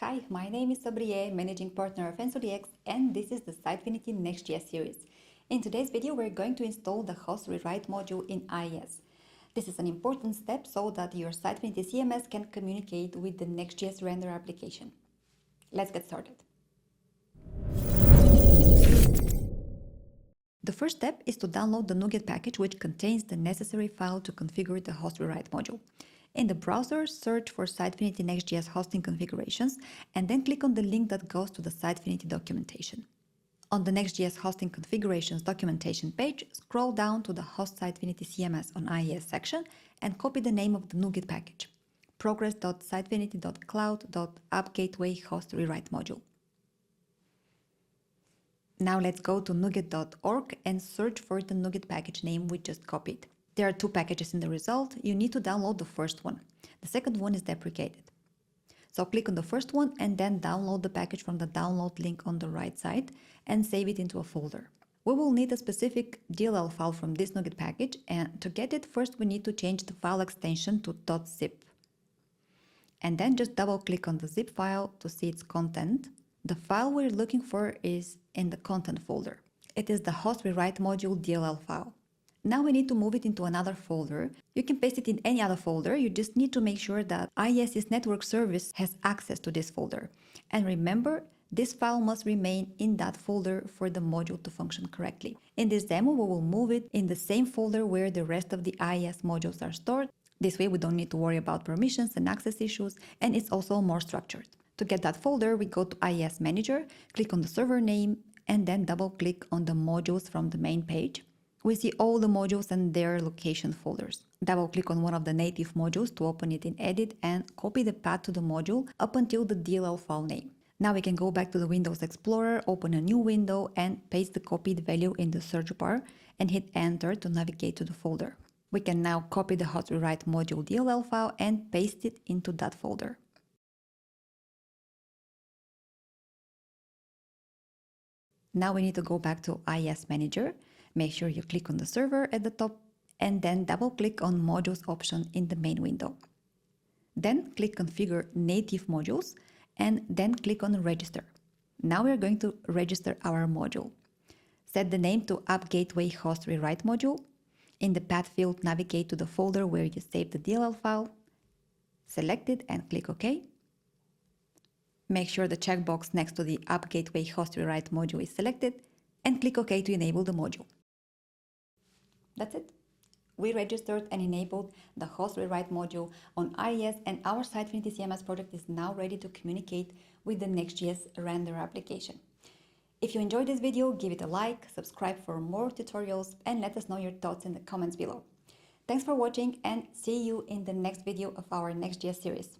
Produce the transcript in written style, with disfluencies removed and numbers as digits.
Hi, my name is Sabriye, Managing Partner of EnsoDX, and this is the Sitefinity Next.js series. In today's video, we're going to install the host rewrite module in IIS. This is an important step so that your Sitefinity CMS can communicate with the Next.js render application. Let's get started. The first step is to download the NuGet package, which contains the necessary file to configure the host rewrite module. In the browser, search for Sitefinity Next.js hosting configurations and then click on the link that goes to the Sitefinity documentation. On the Next.js hosting configurations documentation page, scroll down to the Host Sitefinity CMS on IIS section and copy the name of the NuGet package, progress.sitefinity.cloud.appgateway host rewrite module. Now let's go to nuget.org and search for the NuGet package name we just copied. There are two packages in the result. You need to download the first one. The second one is deprecated. So click on the first one and then download the package from the download link on the right side and save it into a folder. We will need a specific DLL file from this NuGet package, and to get it, first we need to change the file extension to .zip. And then just double click on the zip file to see its content. The file we're looking for is in the content folder. It is the host rewrite module DLL file. Now we need to move it into another folder. You can paste it in any other folder. You just need to make sure that IIS's network service has access to this folder. And remember, this file must remain in that folder for the module to function correctly. In this demo, we will move it in the same folder where the rest of the IIS modules are stored. This way we don't need to worry about permissions and access issues, and it's also more structured. To get that folder, we go to IIS Manager, click on the server name, and then double click on the modules from the main page. We see all the modules and their location folders. Double click on one of the native modules to open it in Edit and copy the path to the module up until the DLL file name. Now we can go back to the Windows Explorer, open a new window and paste the copied value in the search bar and hit Enter to navigate to the folder. We can now copy the host rewrite module DLL file and paste it into that folder. Now we need to go back to IIS Manager. Make sure you click on the server at the top and then double click on Modules option in the main window. Then click Configure Native Modules and then click on Register. Now we are going to register our module. Set the name to App Gateway Host Rewrite Module. In the path field, navigate to the folder where you saved the DLL file. Select it and click OK. Make sure the checkbox next to the App Gateway Host Rewrite module is selected and click OK to enable the module. That's it. We registered and enabled the host rewrite module on IIS, and our Sitefinity CMS project is now ready to communicate with the Next.js render application. If you enjoyed this video, give it a like, subscribe for more tutorials, and let us know your thoughts in the comments below. Thanks for watching and see you in the next video of our Next.js series.